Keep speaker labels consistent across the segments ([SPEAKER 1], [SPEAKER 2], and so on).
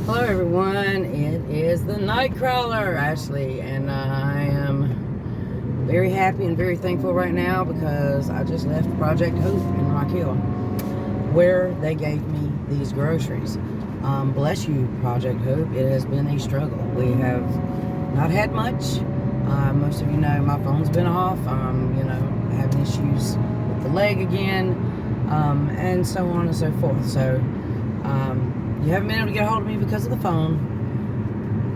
[SPEAKER 1] Hello everyone, it is the Nightcrawler, Ashley, and I am very happy and very thankful right now because I just left Project Hope in Rock Hill where they gave me these groceries. Bless you, Project Hope. It has been a struggle. We have not had much. Most of you know my phone's been off. Having issues with the leg again, and so on and so forth. So, you haven't been able to get a hold of me because of the phone.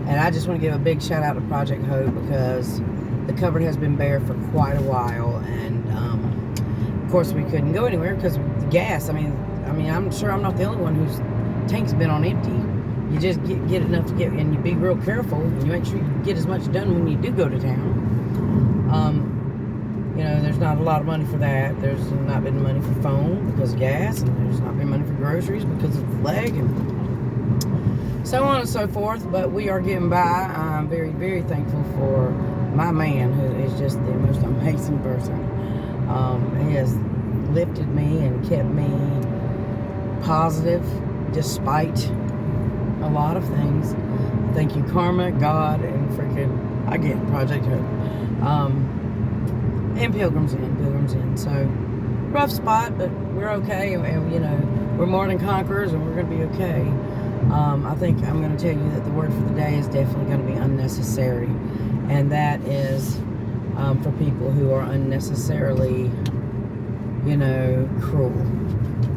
[SPEAKER 1] And I just want to give a big shout out to Project Hope because the cupboard has been bare for quite a while. And, of course, we couldn't go anywhere because of the gas. I mean, I'm sure I'm not the only one whose tank's been on empty. You just get enough to get, and you be real careful, and you make sure you get as much done when you do go to town. There's not a lot of money for that. There's not been money for phone because of gas, and there's not been money for groceries because of the leg, and so on and so forth. But we are getting by. I'm very, very thankful for my man, who is just the most amazing person. He has lifted me and kept me positive despite a lot of things. Thank you, Karma, God, and freaking, again, Project Hope. And Pilgrims Inn. So, rough spot, but we're okay. And, we're more than conquerors, and we're going to be okay. I think I'm going to tell you that the word for the day is definitely going to be unnecessary. And that is for people who are unnecessarily, cruel,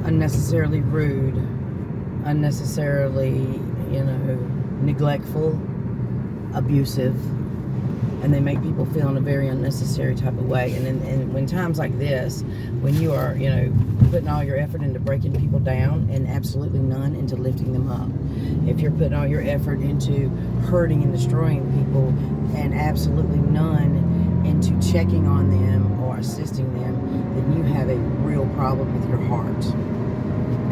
[SPEAKER 1] unnecessarily rude, unnecessarily, neglectful, abusive, and they make people feel in a very unnecessary type of way. And when times like this, when you are, putting all your effort into breaking people down and absolutely none into lifting them up, if you're putting all your effort into hurting and destroying people and absolutely none into checking on them or assisting them, then you have a real problem with your heart.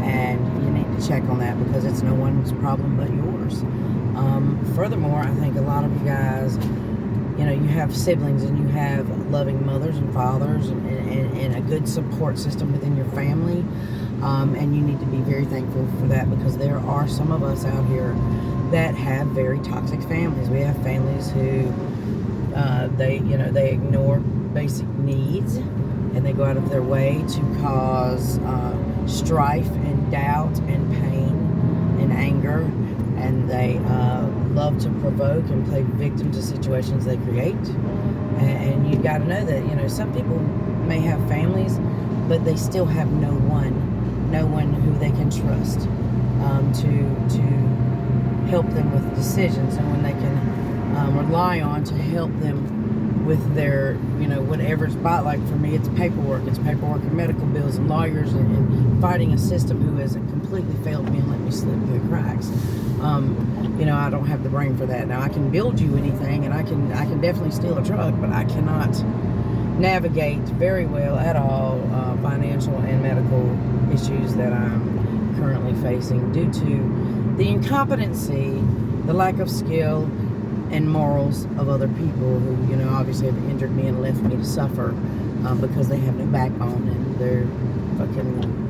[SPEAKER 1] And you need to check on that because it's no one's problem but yours. Furthermore, I think a lot of you guys, you have siblings and you have loving mothers and fathers and a good support system within your family. And you need to be very thankful for that because there are some of us out here that have very toxic families. We have families who, they ignore basic needs and they go out of their way to cause strife and doubt and pain and anger, and they love to provoke and play victim to situations they create. And you got to know that some people may have families, but they still have no one who they can trust to help them with decisions, and when they can rely on to help them with their, whatever spot. Like for me, it's paperwork and medical bills and lawyers and fighting a system who has completely failed me and let me slip through the cracks. I don't have the brain for that. Now I can build you anything, and I can definitely steal a truck, but I cannot navigate very well at all financial and medical issues that I'm currently facing due to the incompetency, the lack of skill and morals of other people who, obviously have injured me and left me to suffer because they have no backbone and their fucking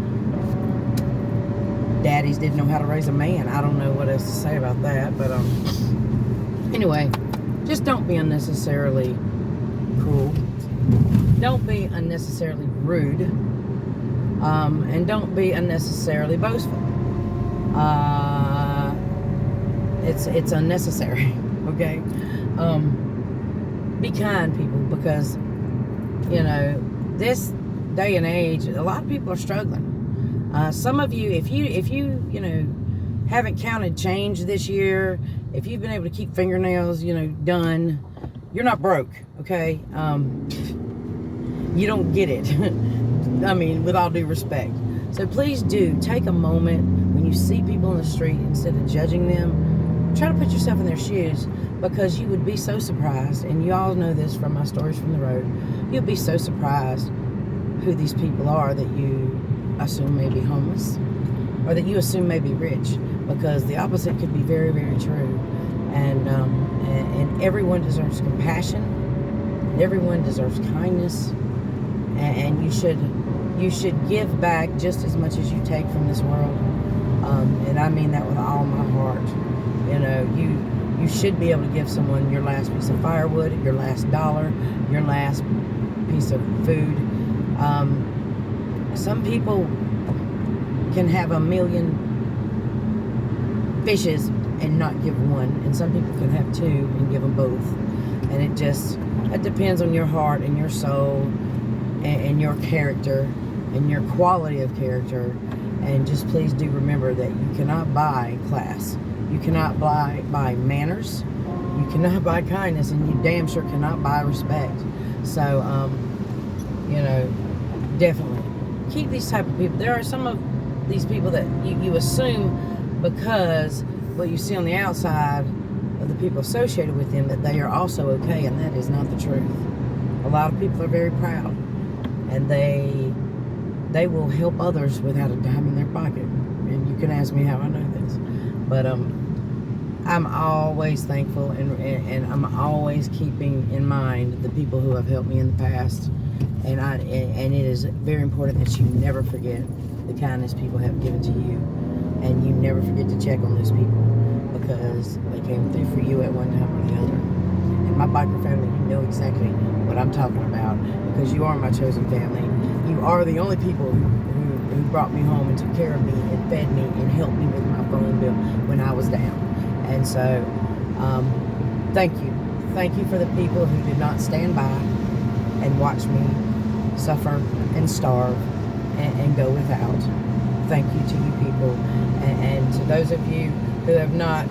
[SPEAKER 1] daddies didn't know how to raise a man. I don't know what else to say about that, but anyway, just don't be unnecessarily cruel. Don't be unnecessarily rude, and don't be unnecessarily boastful. It's unnecessary. Okay, be kind, people, because this day and age, a lot of people are struggling. Some of you, if you haven't counted change this year, if you've been able to keep fingernails done, you're not broke. Okay, you don't get it. I mean, with all due respect. So please do take a moment when you see people in the street, instead of judging them, try to put yourself in their shoes, because you would be so surprised, and you all know this from my stories from the road, you'll be so surprised who these people are that you assume may be homeless or that you assume may be rich, because the opposite could be very, very true. And everyone deserves compassion, everyone deserves kindness, and you should give back just as much as you take from this world. And I mean that with all my heart. You know, you should be able to give someone your last piece of firewood, your last dollar, your last piece of food. Some people can have a million fishes and not give one, and some people can have two and give them both. And it depends on your heart and your soul and your character and your quality of character. And just please do remember that you cannot buy class, you cannot buy manners, you cannot buy kindness, and you damn sure cannot buy respect. So you know, definitely keep these type of people. There are some of these people that you assume, because what you see on the outside of the people associated with them, that they are also okay, and that is not the truth. A lot of people are very proud, and they will help others without a dime in their pocket. And you can ask me how I know this, but I'm always thankful, and I'm always keeping in mind the people who have helped me in the past. And it is very important that you never forget the kindness people have given to you, and you never forget to check on those people, because they came through for you at one time or the other. And my biker family, you know exactly what I'm talking about, because you are my chosen family. You are the only people who brought me home and took care of me and fed me and helped me with my phone bill when I was down. And so, thank you. Thank you for the people who did not stand by and watch me suffer and starve and go without. Thank you to you people. And to those of you who have not,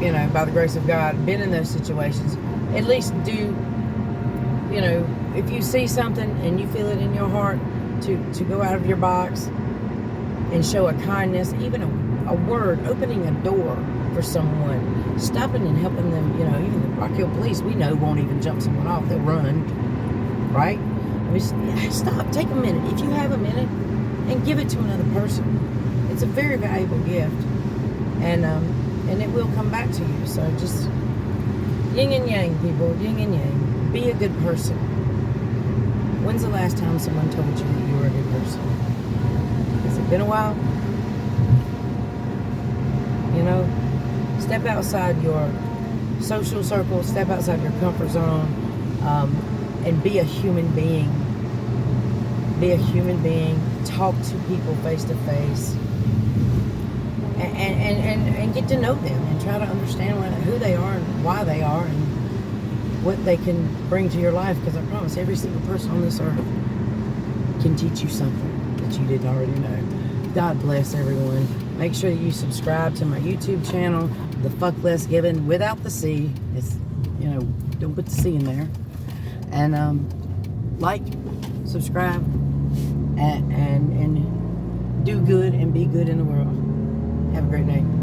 [SPEAKER 1] you know, by the grace of God, been in those situations, at least do, you know, if you see something and you feel it in your heart, to go out of your box and show a kindness, even a word, opening a door for someone, stopping and helping them. You know, even the Rock Hill Police, we know, won't even jump someone off. They'll run, right? I mean, stop, take a minute. If you have a minute, and give it to another person. It's a very valuable gift, and it will come back to you. So just yin and yang, people, yin and yang. Be a good person. When's the last time someone told you that you were a good person? Has it been a while? You know, step outside your social circle, step outside your comfort zone, and be a human being. Be a human being. Talk to people face to face, and get to know them, and try to understand who they are and why they are, and what they can bring to your life. Because I promise, every single person on this earth can teach you something that you didn't already know. God bless everyone. Make sure you subscribe to my YouTube channel, The Fuck Less Given, without the C. It's, you know, don't put the C in there. And like, subscribe, and do good and be good in the world. Have a great night.